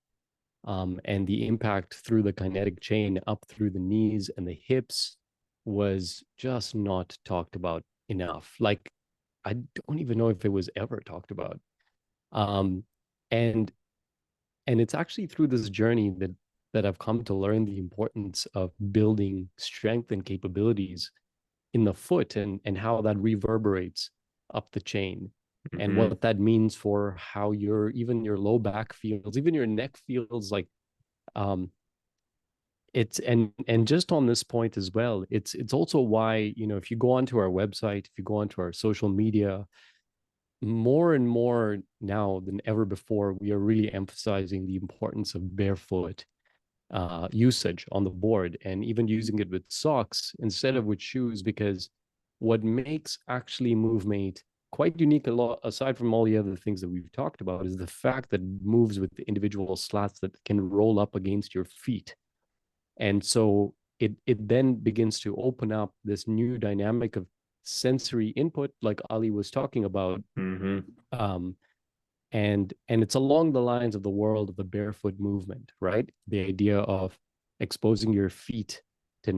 and the impact through the kinetic chain up through the knees and the hips was just not talked about enough. Like, I don't even know if it was ever talked about. Um, and and it's actually through this journey that I've come to learn the importance of building strength and capabilities in the foot, and how that reverberates up the chain, and Mm-hmm. what that means for how even your low back feels, even your neck feels. Like, um it's and just on this point as well, it's also why, if you go onto our website, if you go onto our social media, more and more now than ever before, we are really emphasizing the importance of barefoot usage on the board, and even using it with socks instead of with shoes, because what makes actually Movemate quite unique, a lot aside from all the other things that we've talked about, is the fact that it moves with the individual slats that can roll up against your feet. And so it then begins to open up this new dynamic of sensory input, like Ali was talking about. Mm-hmm. um, and it's along the lines of the world of the barefoot movement, right? The idea of exposing your feet to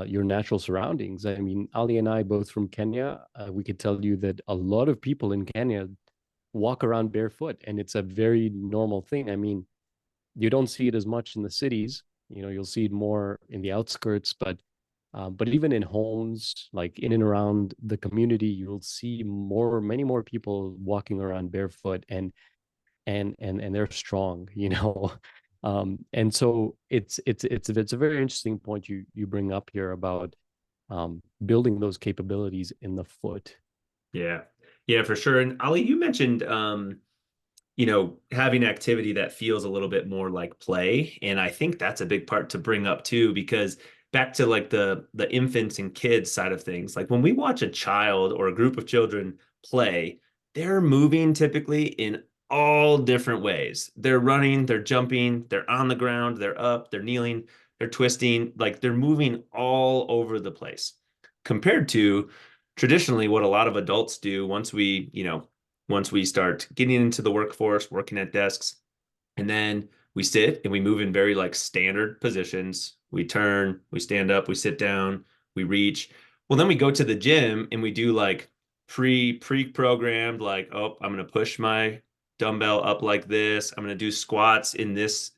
your natural surroundings. I mean, Ali and I, both from Kenya, we could tell you that a lot of people in Kenya walk around barefoot, and it's a very normal thing. I mean, you don't see it as much in the cities. You'll see it more in the outskirts, but even in homes, like in and around the community, you'll see many more people walking around barefoot, and they're strong. And so it's a very interesting point you bring up here about building those capabilities in the foot. Yeah. Yeah, for sure. And Ali, you mentioned having activity that feels a little bit more like play. And I think that's a big part to bring up too, because back to like the infants and kids side of things, like when we watch a child or a group of children play, they're moving typically in all different ways. They're running, they're jumping, they're on the ground, they're up, they're kneeling, they're twisting, like they're moving all over the place. Compared to traditionally what a lot of adults do once we start getting into the workforce, working at desks, and then we sit and we move in very like standard positions. We turn, we stand up, we sit down, we reach. Well, then we go to the gym and we do like pre-programmed, like, oh, I'm going to push my dumbbell up like this. I'm going to do squats in this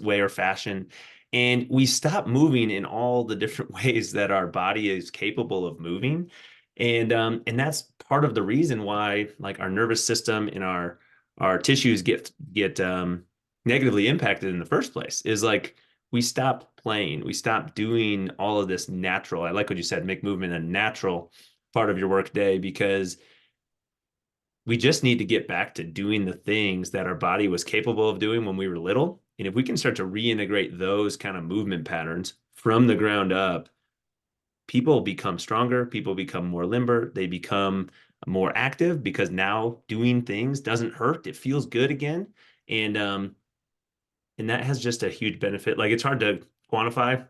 way or fashion. And we stop moving in all the different ways that our body is capable of moving. And that's part of the reason why like our nervous system and our tissues get negatively impacted in the first place, is like we stop playing, we stop doing all of this natural. I like what you said, make movement a natural part of your work day, because we just need to get back to doing the things that our body was capable of doing when we were little. And if we can start to reintegrate those kind of movement patterns from the ground up, people become stronger, people become more limber, they become more active because now doing things doesn't hurt. It feels good again. And that has just a huge benefit. Like, it's hard to quantify,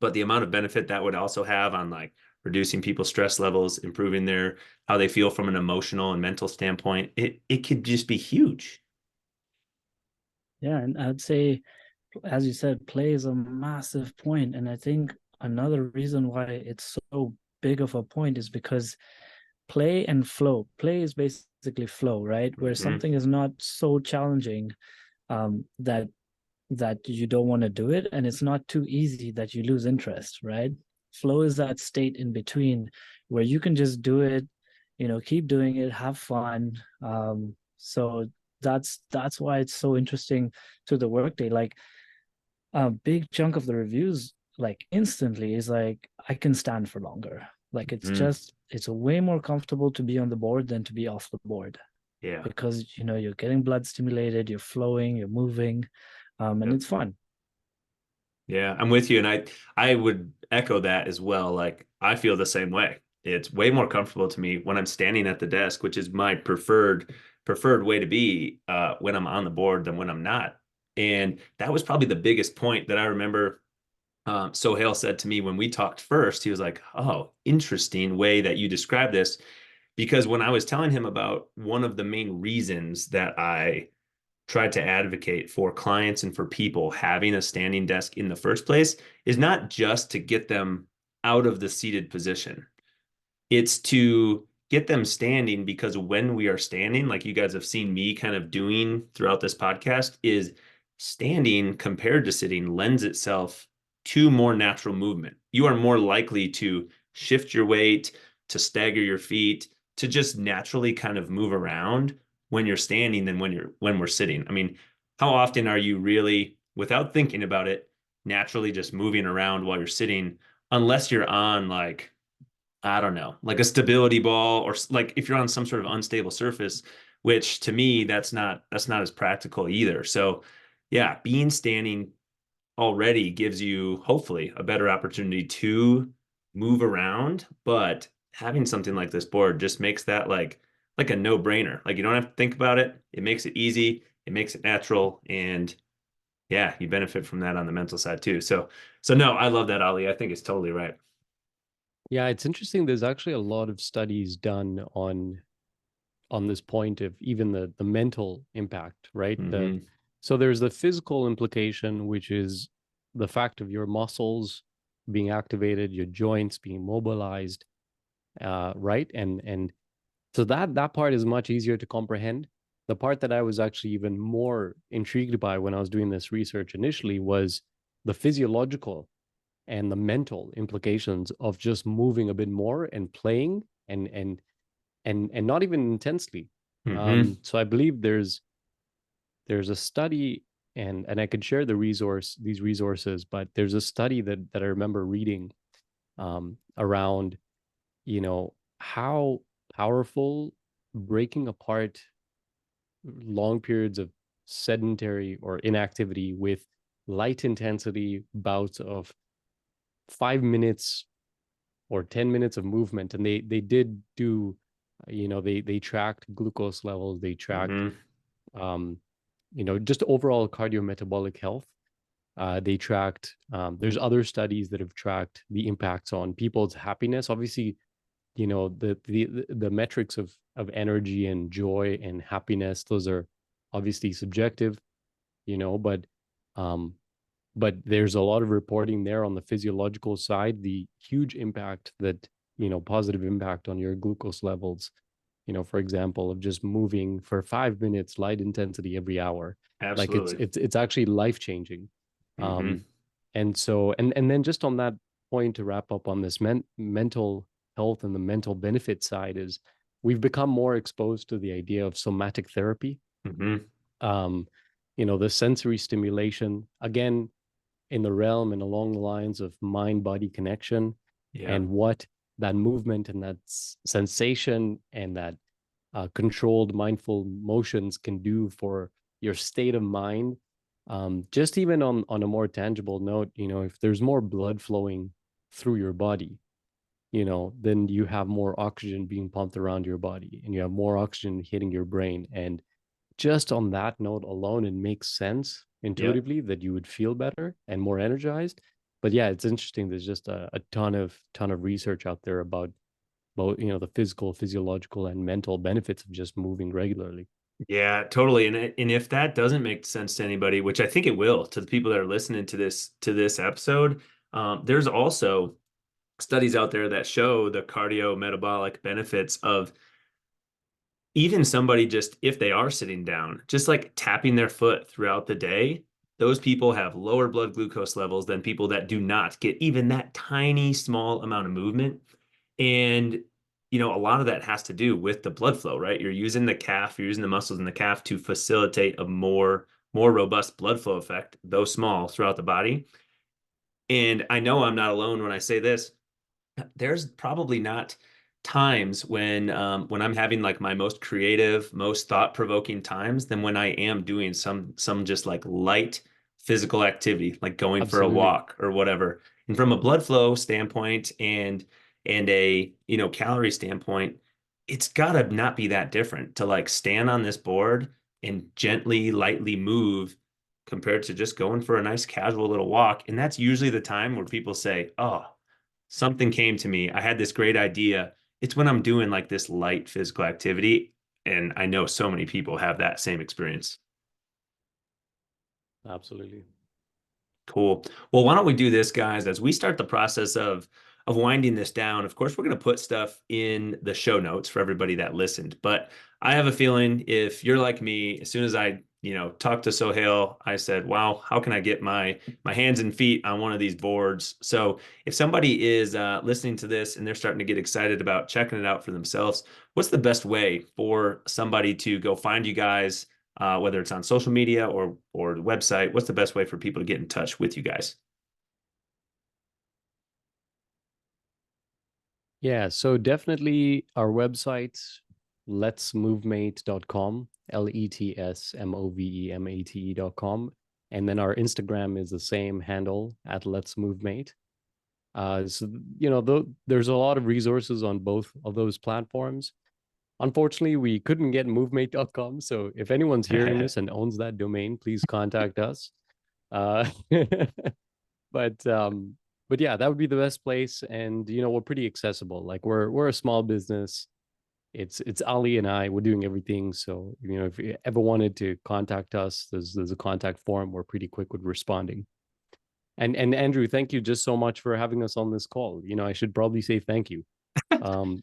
but the amount of benefit that would also have on like reducing people's stress levels, improving their how they feel from an emotional and mental standpoint, it could just be huge. Yeah, and I'd say, as you said, play is a massive point. And I think another reason why it's so big of a point is because play and flow. Play is basically flow, right? Where something is not so challenging that you don't want to do it, and it's not too easy that you lose interest, right? Flow is that state in between where you can just do it, keep doing it, have fun. So that's why it's so interesting to the workday. Like a big chunk of the reviews, like instantly, is like, I can stand for longer. Like it's way more comfortable to be on the board than to be off the board. Yeah. Because you're getting blood stimulated, you're flowing, you're moving, and Yep. it's fun. Yeah, I'm with you. And I would echo that as well. Like, I feel the same way. It's way more comfortable to me when I'm standing at the desk, which is my preferred way to be when I'm on the board than when I'm not. And that was probably the biggest point that I remember Sohail said to me when we talked first. He was like, "Oh, interesting way that you describe this." Because when I was telling him about one of the main reasons that I tried to advocate for clients and for people having a standing desk in the first place is not just to get them out of the seated position. It's to get them standing, because when we are standing, like you guys have seen me kind of doing throughout this podcast, is standing compared to sitting lends itself to more natural movement. You are more likely to shift your weight, to stagger your feet, to just naturally kind of move around when you're standing than when we're sitting. I mean, how often are you really, without thinking about it, naturally just moving around while you're sitting, unless you're on like, I don't know, like a stability ball, or like if you're on some sort of unstable surface, which to me, that's not as practical either. So yeah, being standing already gives you hopefully a better opportunity to move around, but having something like this board just makes that like a no-brainer. Like, you don't have to think about it. It makes it easy, it makes it natural, and yeah, you benefit from that on the mental side too. So no, I love that, Ali. I think it's totally right. Yeah, it's interesting. There's actually a lot of studies done on this point of even the mental impact, right? So there's the physical implication, which is the fact of your muscles being activated, your joints being mobilized, right? And so that part is much easier to comprehend. The part that I was actually even more intrigued by when I was doing this research initially was the physiological and the mental implications of just moving a bit more and playing and not even intensely. So I believe there's a study, and I could share these resources, but there's a study that I remember reading around, how powerful breaking apart long periods of sedentary or inactivity with light intensity bouts of 5 minutes or 10 minutes of movement. And they did do, they tracked glucose levels, they tracked um just overall cardiometabolic health. They tracked, there's other studies that have tracked the impacts on people's happiness. Obviously, the metrics of energy and joy and happiness, those are obviously subjective, but um but there's a lot of reporting there on the physiological side, the huge impact that, positive impact on your glucose levels, for example, of just moving for 5 minutes light intensity every hour. Like it's Absolutely. it's it's actually life changing. Mm-hmm. And so, and then just on that point, to wrap up on this mental health and the mental benefit side, is we've become more exposed to the idea of somatic therapy. Mm-hmm. um the sensory stimulation, again, in the realm and along the lines of mind body connection, Yeah. and what that movement and that sensation and that controlled mindful motions can do for your state of mind. Just even on a more tangible note, if there's more blood flowing through your body, then you have more oxygen being pumped around your body and you have more oxygen hitting your brain. And just on that note alone, it makes sense Yep. intuitively that you would feel better and more energized. But yeah, it's interesting. There's just a ton of research out there about both, the physical, physiological, and mental benefits of just moving regularly. Yeah, totally. And if that doesn't make sense to anybody, which I think it will to the people that are listening to this episode, there's also studies out there that show the cardio metabolic benefits of even somebody just if they are sitting down, just like tapping their foot throughout the day. Those people have lower blood glucose levels than people that do not get even that tiny small amount of movement. And a lot of that has to do with the blood flow, right? You're using the calf, you're using the muscles in the calf to facilitate a more robust blood flow effect, though small, throughout the body. And I know I'm not alone when I say this. There's probably not times when I'm having like my most creative, most thought-provoking times than when I am doing some just like light physical activity, like going for a Absolutely. walk or whatever. And from a blood flow standpoint and a calorie standpoint, it's gotta not be that different to like stand on this board and gently, lightly move compared to just going for a nice casual little walk. And that's usually the time where people say, "Oh, something came to me. I had this great idea." It's when I'm doing like this light physical activity. And I know so many people have that same experience. Absolutely. Cool. Well, why don't we do this, guys, as we start the process of winding this down. Of course, we're going to put stuff in the show notes for everybody that listened. But I have a feeling if you're like me, as soon as I, talked to Sohail, I said, "Wow, how can I get my hands and feet on one of these boards?" So if somebody is listening to this and they're starting to get excited about checking it out for themselves, what's the best way for somebody to go find you guys? Whether it's on social media or the website, what's the best way for people to get in touch with you guys? Yeah, so definitely our website, letsmovemate.com, letsmovemate.com. And then our Instagram is the same handle at Let's Movemate. So, there's a lot of resources on both of those platforms. Unfortunately, we couldn't get movemate.com. So if anyone's hearing this and owns that domain, please contact us. Uh, but um, but yeah, that would be the best place. And we're pretty accessible. Like we're a small business. It's Ali and I. We're doing everything. So if you ever wanted to contact us, there's a contact form. We're pretty quick with responding. And Andrew, thank you just so much for having us on this call. I should probably say thank you. Um,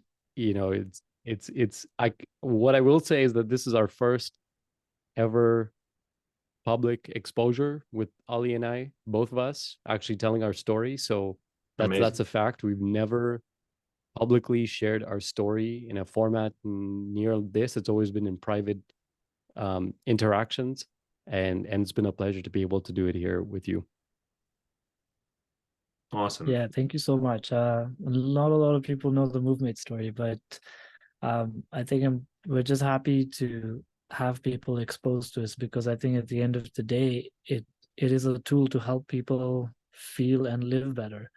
it's I what I will say is that this is our first ever public exposure with Ali and I, both of us actually telling our story. So that's Amazing. a fact. We've never publicly shared our story in a format near this. It's always been in private interactions, and it's been a pleasure to be able to do it here with you. Awesome. Yeah, thank you so much. Not a lot of people know the Movemate story, but I think we're just happy to have people exposed to us because I think at the end of the day, it is a tool to help people feel and live better.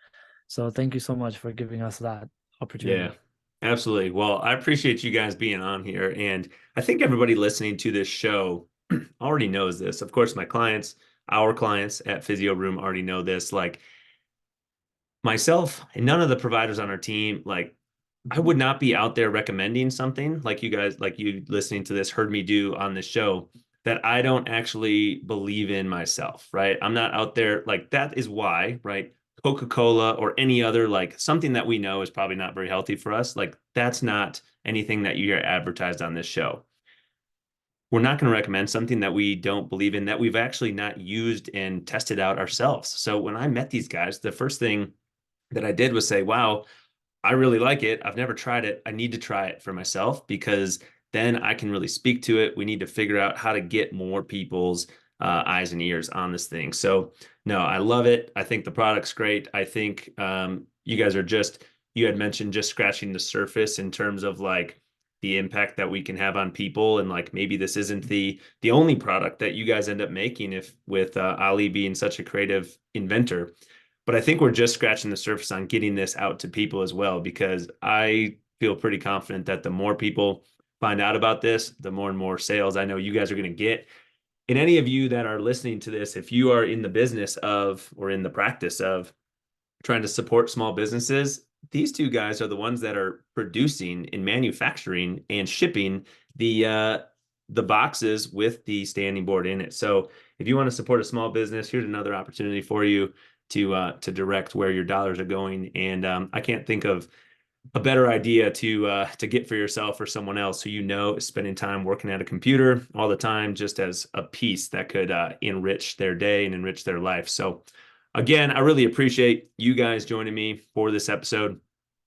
So thank you so much for giving us that Yeah, opportunity. absolutely. Well, I appreciate you guys being on here. And I think everybody listening to this show already knows this. Of course, our clients at PhysioRoom already know this. Like myself and none of the providers on our team, like I would not be out there recommending something like you guys, like you listening to this, heard me do on this show that I don't actually believe in myself, right? I'm not out there like that is why, right? Coca-Cola or any other like something that we know is probably not very healthy for us. Like that's not anything that you hear advertised on this show. We're not going to recommend something that we don't believe in, that we've actually not used and tested out ourselves. So when I met these guys, the first thing that I did was say, "Wow, I really like it. I've never tried it. I need to try it for myself because then I can really speak to it. We need to figure out how to get more people's eyes and ears on this thing." So, no, I love it. I think the product's great. I think you guys are you had mentioned just scratching the surface in terms of like the impact that we can have on people. And like, maybe this isn't the only product that you guys end up making, if with Ali being such a creative inventor. But I think we're just scratching the surface on getting this out to people as well, because I feel pretty confident that the more people find out about this, the more and more sales I know you guys are going to get. And any of you that are listening to this, if you are in the business of, or in the practice of, trying to support small businesses, these two guys are the ones that are producing and manufacturing and shipping the boxes with the standing board in it. So if you want to support a small business, here's another opportunity for you to direct where your dollars are going. And I can't think of a better idea to get for yourself or someone else who you know is spending time working at a computer all the time, just as a piece that could enrich their day and enrich their life. So again, I really appreciate you guys joining me for this episode.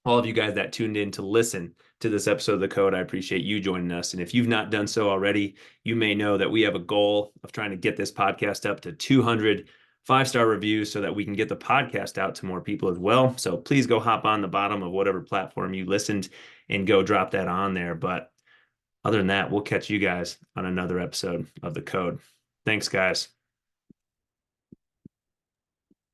All of you guys that tuned in to listen to this episode of The Code, I appreciate you joining us. And if you've not done so already, you may know that we have a goal of trying to get this podcast up to 200 5-star reviews so that we can get the podcast out to more people as well. So please go hop on the bottom of whatever platform you listened and go drop that on there. But other than that, we'll catch you guys on another episode of The Code. Thanks, guys.